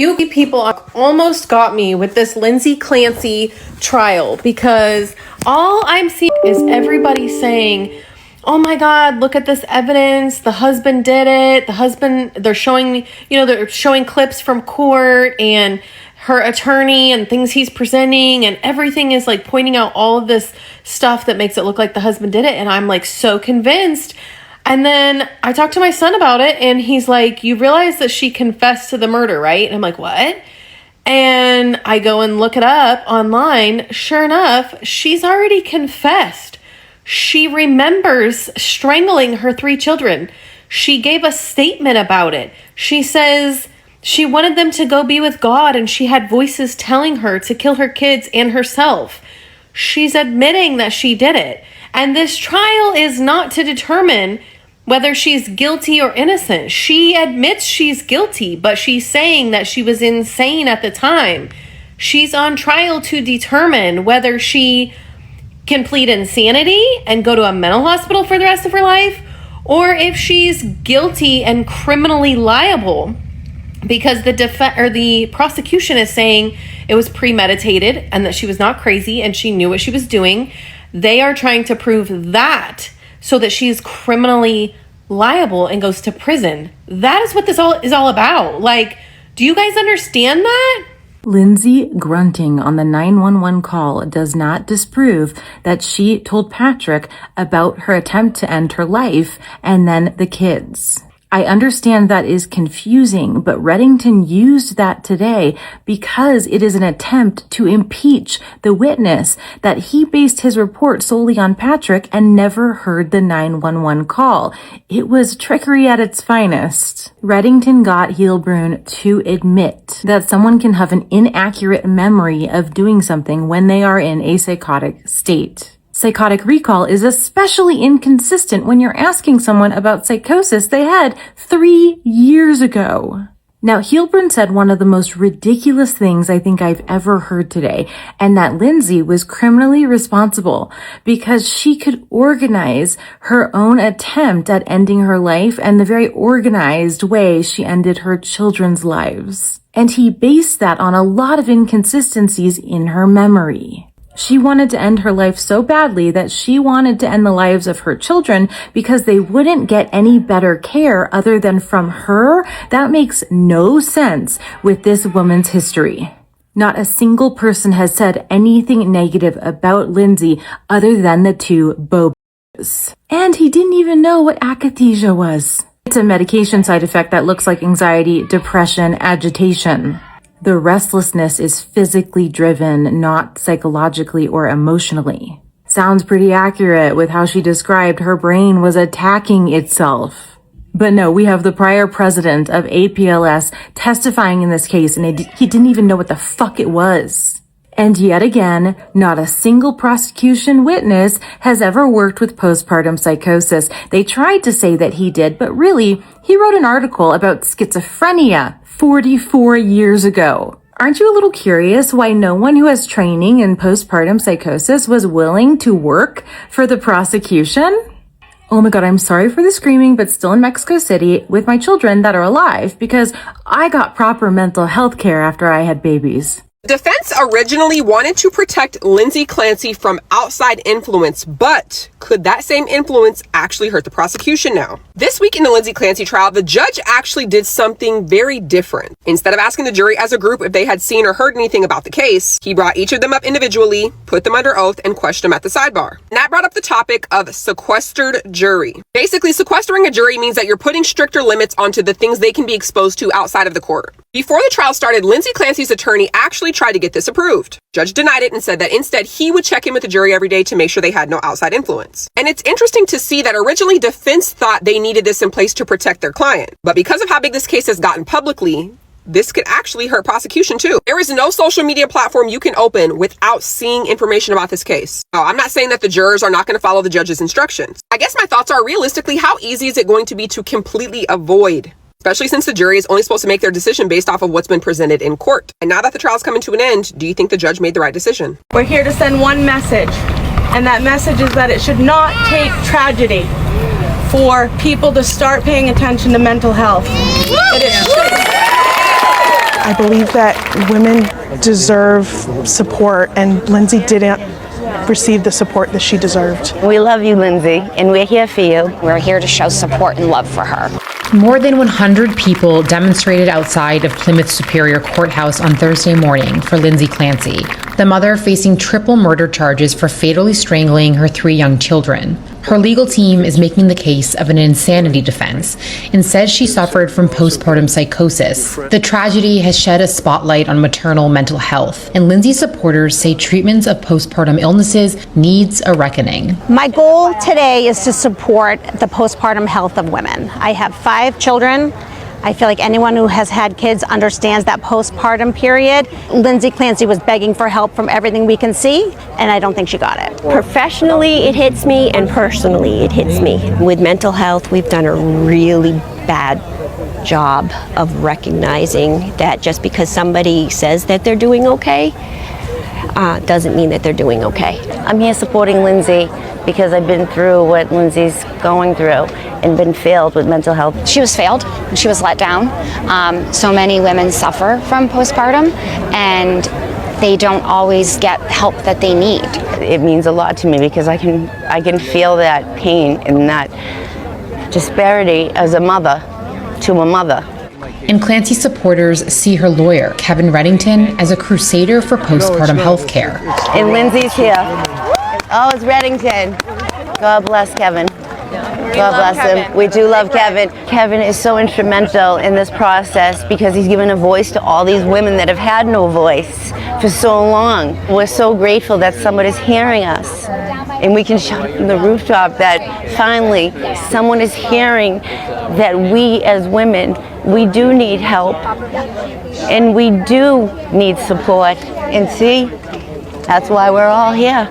You people almost got me with this Lindsay Clancy trial, because all I'm seeing is everybody saying, oh my God, look at this evidence. The husband did it. They're showing clips from court and her attorney and things he's presenting, and everything is like pointing out all of this stuff that makes it look like the husband did it. And I'm like so convinced. And then I talked to my son about it, and he's like, you realize that she confessed to the murder, right? And I'm like, what? And I go and look it up online. Sure enough, she's already confessed. She remembers strangling her 3 children. She gave a statement about it. She says she wanted them to go be with God, and she had voices telling her to kill her kids and herself. She's admitting that she did it. And this trial is not to determine whether she's guilty or innocent. She admits she's guilty, but she's saying that she was insane at the time. She's on trial to determine whether she can plead insanity and go to a mental hospital for the rest of her life, or if she's guilty and criminally liable, because the prosecution is saying it was premeditated and that she was not crazy and she knew what she was doing. They are trying to prove that so that she's criminally liable and goes to prison. That is what this is all about. Like, do you guys understand that? Lindsay grunting on the 911 call does not disprove that she told Patrick about her attempt to end her life and then the kids. I understand that is confusing, but Reddington used that today because it is an attempt to impeach the witness that he based his report solely on Patrick and never heard the 911 call. It was trickery at its finest. Reddington got Heilbrunn to admit that someone can have an inaccurate memory of doing something when they are in a psychotic state. Psychotic recall is especially inconsistent when you're asking someone about psychosis they had 3 years ago. Now, Heilbrunn said one of the most ridiculous things I think I've ever heard today, and that Lindsay was criminally responsible because she could organize her own attempt at ending her life and the very organized way she ended her children's lives. And he based that on a lot of inconsistencies in her memory. She wanted to end her life so badly that she wanted to end the lives of her children because they wouldn't get any better care other than from her. That makes no sense with this woman's history. Not a single person has said anything negative about Lindsay other than the 2 bobos. And he didn't even know what akathisia was. It's a medication side effect that looks like anxiety, depression, agitation. The restlessness is physically driven, not psychologically or emotionally. Sounds pretty accurate with how she described her brain was attacking itself. But no, we have the prior president of APLS testifying in this case, and he didn't even know what the fuck it was. And yet again, not a single prosecution witness has ever worked with postpartum psychosis. They tried to say that he did, but really, he wrote an article about schizophrenia 44 years ago. Aren't you a little curious why no one who has training in postpartum psychosis was willing to work for the prosecution? Oh my God, I'm sorry for the screaming, but still in Mexico City with my children that are alive because I got proper mental health care after I had babies. The defense originally wanted to protect Lindsay Clancy from outside influence, but could that same influence actually hurt the prosecution now? This week in the Lindsay Clancy trial, the judge actually did something very different. Instead of asking the jury as a group if they had seen or heard anything about the case, he brought each of them up individually, put them under oath, and questioned them at the sidebar. And that brought up the topic of sequestered jury. Basically, sequestering a jury means that you're putting stricter limits onto the things they can be exposed to outside of the court. Before the trial started, Lindsay Clancy's attorney actually tried to get this approved. Judge denied it and said that instead he would check in with the jury every day to make sure they had no outside influence. And it's interesting to see that originally defense thought they needed this in place to protect their client. But because of how big this case has gotten publicly, this could actually hurt prosecution too. There is no social media platform you can open without seeing information about this case. Now, I'm not saying that the jurors are not going to follow the judge's instructions. I guess my thoughts are, realistically, how easy is it going to be to completely avoid, especially since the jury is only supposed to make their decision based off of what's been presented in court? And now that the trial's coming to an end, do you think the judge made the right decision? We're here to send one message, and that message is that it should not take tragedy for people to start paying attention to mental health. I believe that women deserve support, and Lindsay didn't receive the support that she deserved. We love you, Lindsay, and we're here for you. We're here to show support and love for her. More than 100 people demonstrated outside of Plymouth Superior Courthouse on Thursday morning for Lindsay Clancy, the mother facing triple murder charges for fatally strangling her 3 young children. Her legal team is making the case of an insanity defense and says she suffered from postpartum psychosis. The tragedy has shed a spotlight on maternal mental health, and Lindsay supporters say treatments of postpartum illnesses needs a reckoning. My goal today is to support the postpartum health of women. I have 5 children. I feel like anyone who has had kids understands that postpartum period. Lindsay Clancy was begging for help from everything we can see, and I don't think she got it. Professionally, it hits me, and personally, it hits me. With mental health, we've done a really bad job of recognizing that just because somebody says that they're doing okay, doesn't mean that they're doing okay. I'm here supporting Lindsay because I've been through what Lindsay's going through and been failed with mental health. She was failed, she was let down. So many women suffer from postpartum, and they don't always get help that they need. It means a lot to me because I can feel that pain and that disparity as a mother to a mother. And Clancy supporters see her lawyer, Kevin Reddington, as a crusader for postpartum health care. And Lindsay's here. Oh, it's Reddington. God bless Kevin. God bless him. We do love Kevin. Kevin is so instrumental in this process because he's given a voice to all these women that have had no voice for so long. We're so grateful that somebody's hearing us. And we can shout from the rooftop that finally someone is hearing that we as women, we do need help. And we do need support. And see, that's why we're all here.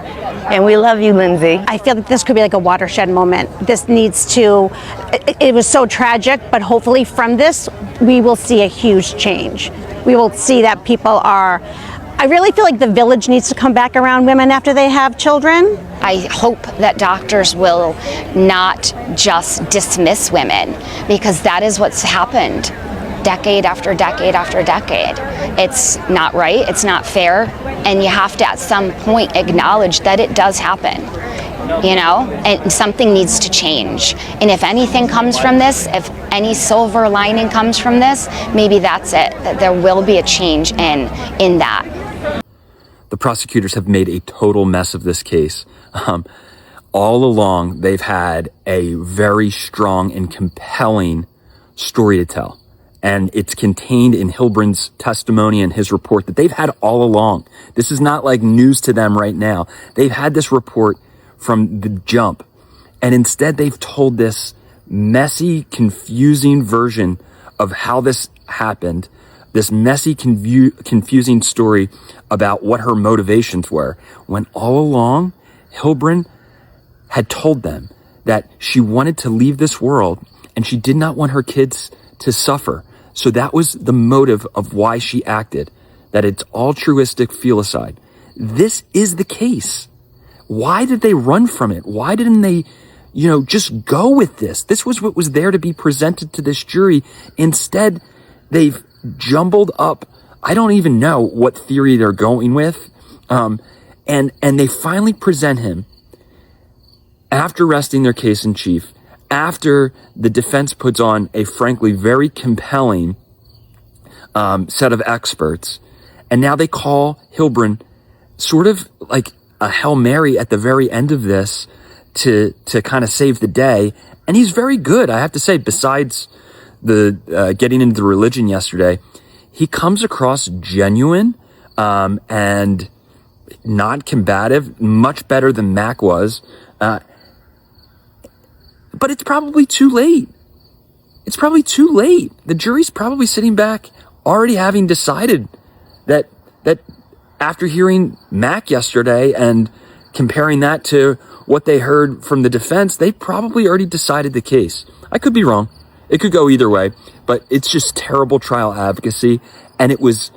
And we love you, Lindsay. I feel that this could be like a watershed moment. This needs to, it was so tragic, but hopefully from this, we will see a huge change. We will see that people are, I really feel like the village needs to come back around women after they have children. I hope that doctors will not just dismiss women, because that is what's happened decade after decade after decade. It's not right, it's not fair, and you have to at some point acknowledge that it does happen, you know, and something needs to change. And if anything comes from this, if any silver lining comes from this, maybe that's it, that there will be a change in that. The prosecutors have made a total mess of this case. All along, they've had a very strong and compelling story to tell. And it's contained in Hilbrun's testimony and his report that they've had all along. This is not like news to them right now. They've had this report from the jump. And instead, they've told this messy, confusing version of how this happened, this messy, confusing story about what her motivations were, when all along, Hilbrun had told them that she wanted to leave this world and she did not want her kids to suffer. So that was the motive of why she acted, that it's altruistic filicide. This is the case. Why did they run from it? Why didn't they, just go with this? This was what was there to be presented to this jury. Instead, they've jumbled up. I don't even know what theory they're going with. And they finally present him after resting their case in chief, after the defense puts on a frankly very compelling set of experts. And now they call Hilbrun sort of like a Hail Mary at the very end of this to kind of save the day. And he's very good, I have to say, besides the getting into the religion yesterday. He comes across genuine and not combative, much better than Mac was. But it's probably too late. It's probably too late. The jury's probably sitting back already having decided that after hearing Mac yesterday and comparing that to what they heard from the defense, they probably already decided the case. I could be wrong. It could go either way, but it's just terrible trial advocacy. And it was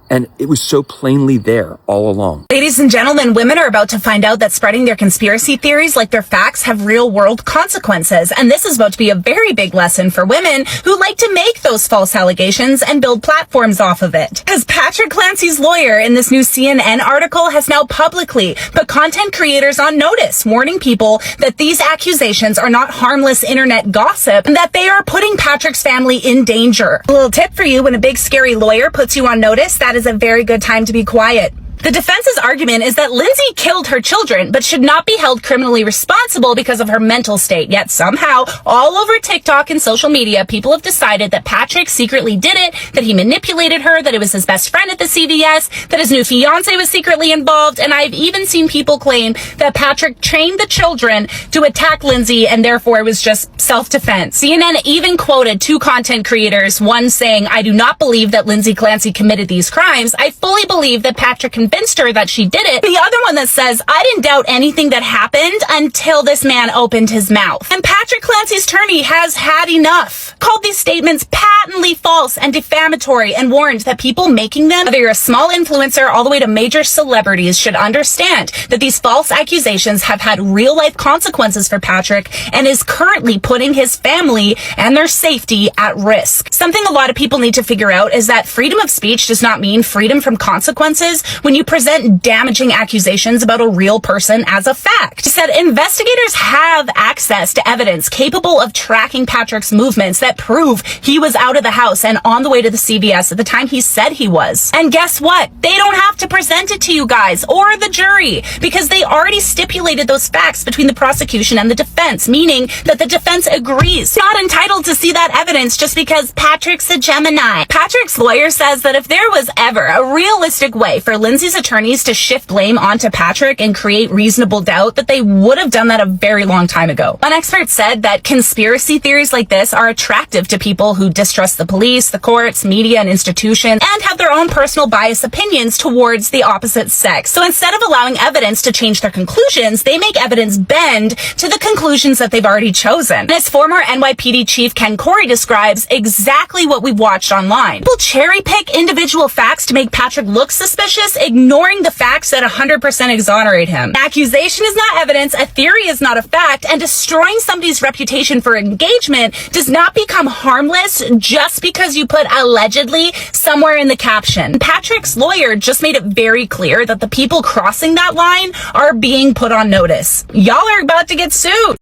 And it was so plainly there all along. Ladies and gentlemen, women are about to find out that spreading their conspiracy theories like they're facts have real world consequences. And this is about to be a very big lesson for women who like to make those false allegations and build platforms off of it. Because Patrick Clancy's lawyer in this new CNN article has now publicly put content creators on notice, warning people that these accusations are not harmless internet gossip and that they are putting Patrick's family in danger. A little tip for you: when a big scary lawyer puts you on notice, that is a very good time to be quiet. The defense's argument is that Lindsay killed her children, but should not be held criminally responsible because of her mental state. Yet somehow, all over TikTok and social media, people have decided that Patrick secretly did it, that he manipulated her, that it was his best friend at the CVS, that his new fiance was secretly involved, and I've even seen people claim that Patrick trained the children to attack Lindsay and therefore it was just self-defense. CNN even quoted two content creators, one saying, "I do not believe that Lindsay Clancy committed these crimes. I fully believe that Patrick convinced her that she did it." The other one that says, "I didn't doubt anything that happened until this man opened his mouth." And Patrick Clancy's attorney has had enough, called these statements patently false and defamatory, and warned that people making them, whether you're a small influencer all the way to major celebrities, should understand that these false accusations have had real life consequences for Patrick and is currently putting his family and their safety at risk. Something a lot of people need to figure out is that freedom of speech does not mean freedom from consequences when you present damaging accusations about a real person as a fact. He said investigators have access to evidence capable of tracking Patrick's movements that prove he was out of the house and on the way to the CVS at the time he said he was. And guess what? They don't have to present it to you guys or the jury because they already stipulated those facts between the prosecution and the defense, meaning that the defense agrees. Not entitled to see that evidence just because Patrick's a Gemini. Patrick's lawyer says that if there was ever a realistic way for Lindsay's attorneys to shift blame onto Patrick and create reasonable doubt, that they would have done that a very long time ago. One expert said that conspiracy theories like this are attractive to people who distrust the police, the courts, media, and institutions, and have their own personal biased opinions towards the opposite sex. So instead of allowing evidence to change their conclusions, they make evidence bend to the conclusions that they've already chosen. And as former NYPD Chief Ken Corey describes exactly what we've watched online. People cherry pick individual facts to make Patrick look suspicious, ignoring the facts that 100% exonerate him. An accusation is not evidence, a theory is not a fact, and destroying somebody's reputation for engagement does not become harmless just because you put allegedly somewhere in the caption. Patrick's lawyer just made it very clear that the people crossing that line are being put on notice. Y'all are about to get sued.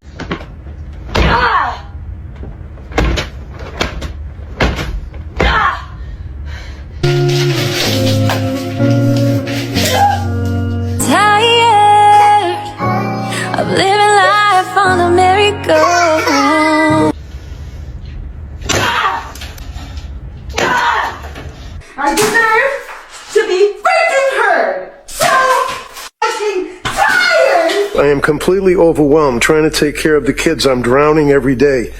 Ah! Ah! Of living life on a merry-go-round. I deserve to be freaking heard. So fucking tired. I am completely overwhelmed trying to take care of the kids. I'm drowning every day.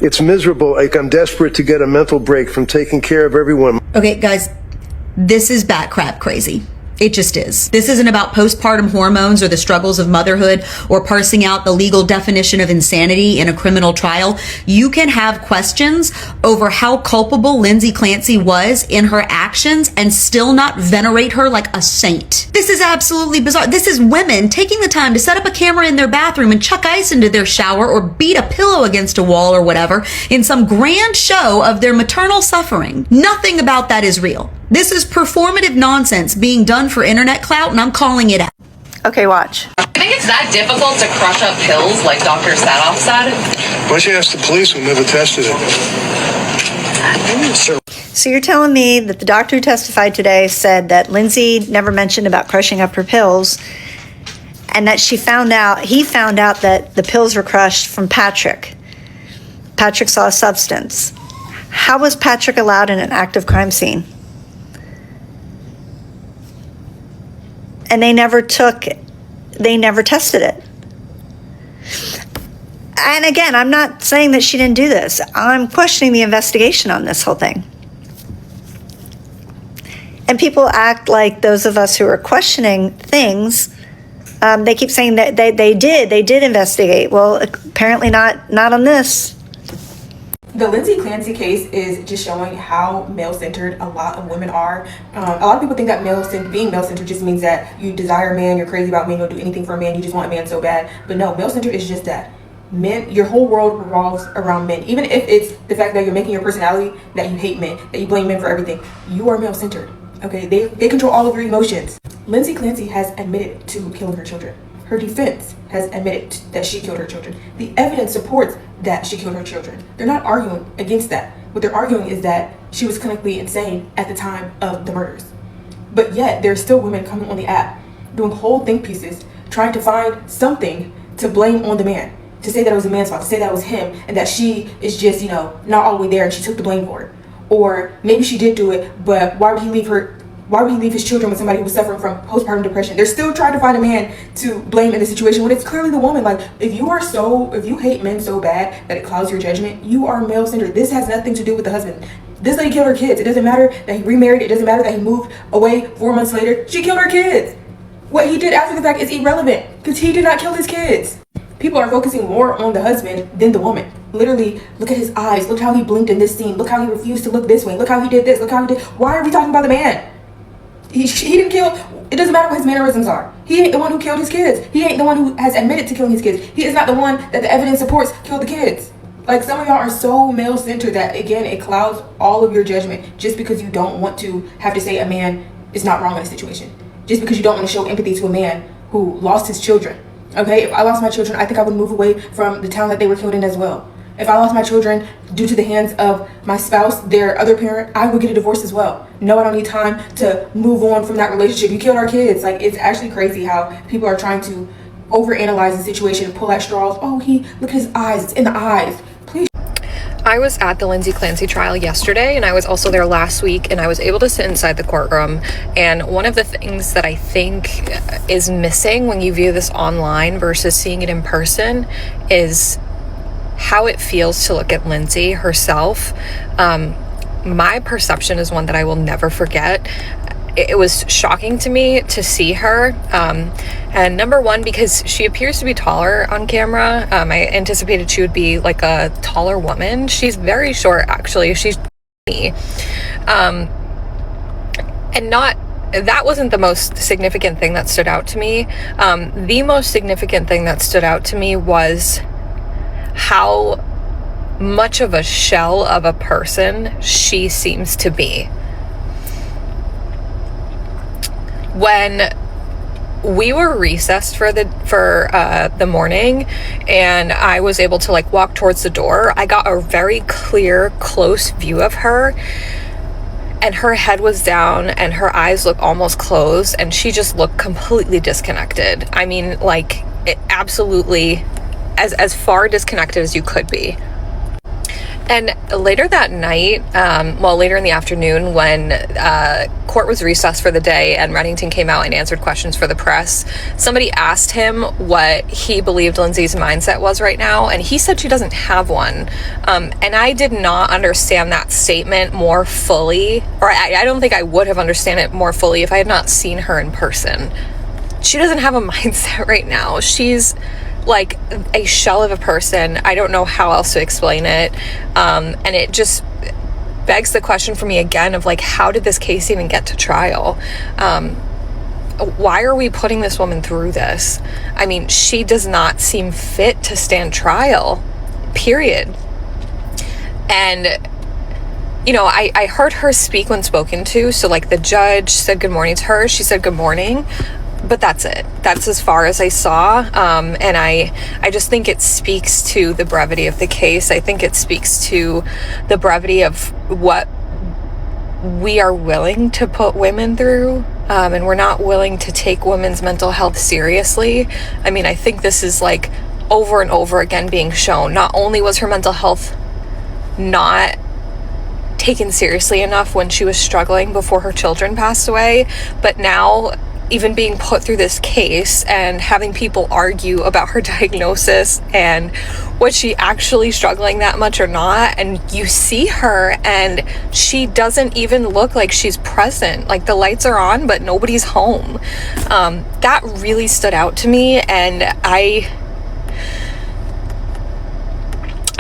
It's miserable. Like I'm desperate to get a mental break from taking care of everyone. Okay, guys, this is bat crap crazy. It just is. This isn't about postpartum hormones or the struggles of motherhood or parsing out the legal definition of insanity in a criminal trial. You can have questions over how culpable Lindsay Clancy was in her actions and still not venerate her like a saint. This is absolutely bizarre. This is women taking the time to set up a camera in their bathroom and chuck ice into their shower or beat a pillow against a wall or whatever in some grand show of their maternal suffering. Nothing about that is real. This is performative nonsense being done for internet clout, and I'm calling it out. Okay, watch. I think it's that difficult to crush up pills like Dr. Sadoff said. Why don't you ask the police who never tested it? So you're telling me that the doctor who testified today said that Lindsay never mentioned about crushing up her pills, and that he found out that the pills were crushed from Patrick. Patrick saw a substance. How was Patrick allowed in an active crime scene? And they never tested it. And again, I'm not saying that she didn't do this. I'm questioning the investigation on this whole thing. And people act like those of us who are questioning things, they keep saying that they did investigate. Well, apparently not on this. The Lindsay Clancy case is just showing how male-centered a lot of women are. A lot of people think that being male-centered just means that you desire a man, you're crazy about men, you'll do anything for a man, you just want a man so bad. But no, male-centered is just that. Men, your whole world revolves around men. Even if it's the fact that you're making your personality that you hate men, that you blame men for everything, you are male-centered. Okay, they control all of your emotions. Lindsay Clancy has admitted to killing her children. Her defense has admitted that she killed her children. The evidence supports that she killed her children. They're not arguing against that. What they're arguing is that she was clinically insane at the time of the murders. But yet, there's still women coming on the app, doing whole think pieces, trying to find something to blame on the man, to say that it was the man's fault, to say that it was him, and that she is just, not all the way there and she took the blame for it. Or maybe she did do it, but why would he leave his children with somebody who was suffering from postpartum depression? They're still trying to find a man to blame in the situation when it's clearly the woman. Like, if you hate men so bad that it clouds your judgment, you are male-centered. This has nothing to do with the husband. This lady killed her kids. It doesn't matter that he remarried. It doesn't matter that he moved away 4 months later. She killed her kids. What he did after the fact is irrelevant because he did not kill his kids. People are focusing more on the husband than the woman. Literally, look at his eyes. Look how he blinked in this scene. Look how he refused to look this way. Look how he did this. Look how he did. Why are we talking about the man? He didn't kill. It doesn't matter what his mannerisms are. He ain't the one who killed his kids. He ain't the one who has admitted to killing his kids. He is not the one that the evidence supports killed the kids. Like, some of y'all are so male-centered that, again, it clouds all of your judgment just because you don't want to have to say a man is not wrong in a situation. Just because you don't want to show empathy to a man who lost his children. Okay, if I lost my children, I think I would move away from the town that they were killed in as well. If I lost my children due to the hands of my spouse, their other parent, I would get a divorce as well. No, I don't need time to move on from that relationship. You killed our kids. Like, it's actually crazy how people are trying to overanalyze the situation and pull at straws. Oh, look at his eyes. It's in the eyes. Please. I was at the Lindsay Clancy trial yesterday, and I was also there last week, and I was able to sit inside the courtroom. And one of the things that I think is missing when you view this online versus seeing it in person is how it feels to look at Lindsay herself. My perception is one that I will never forget. It was shocking to me to see her. And number one, because she appears to be taller on camera. I anticipated she would be like a taller woman. She's very short, actually. She's me. That wasn't the most significant thing that stood out to me. The most significant thing that stood out to me was how much of a shell of a person she seems to be. When we were recessed for the morning and I was able to walk towards the door, I got a very clear, close view of her, and her head was down and her eyes looked almost closed, and she just looked completely disconnected. I mean, it absolutely as far disconnected as you could be. And later that night, later in the afternoon, when court was recessed for the day and Reddington came out and answered questions for the press, somebody asked him what he believed Lindsay's mindset was right now, and he said she doesn't have one. And I did not understand that statement more fully, or I don't think I would have understood it more fully if I had not seen her in person. She doesn't have a mindset right now. She's like a shell of a person. I don't know how else to explain it. And it just begs the question for me again of how did this case even get to trial? Why are we putting this woman through this? I mean, she does not seem fit to stand trial, period. And I heard her speak when spoken to. So the judge said good morning to her. She said good morning. But that's it. That's as far as I saw. And I just think it speaks to the brevity of the case. I think it speaks to the brevity of what we are willing to put women through. And we're not willing to take women's mental health seriously. I mean, I think this is over and over again being shown. Not only was her mental health not taken seriously enough when she was struggling before her children passed away, but now even being put through this case and having people argue about her diagnosis and was she actually struggling that much or not, and you see her and she doesn't even look like she's present. The lights are on but nobody's home. That really stood out to me, and I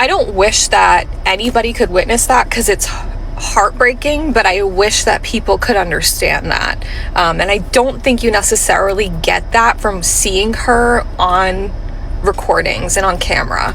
don't wish that anybody could witness that, because it's heartbreaking, but I wish that people could understand that. And I don't think you necessarily get that from seeing her on recordings and on camera.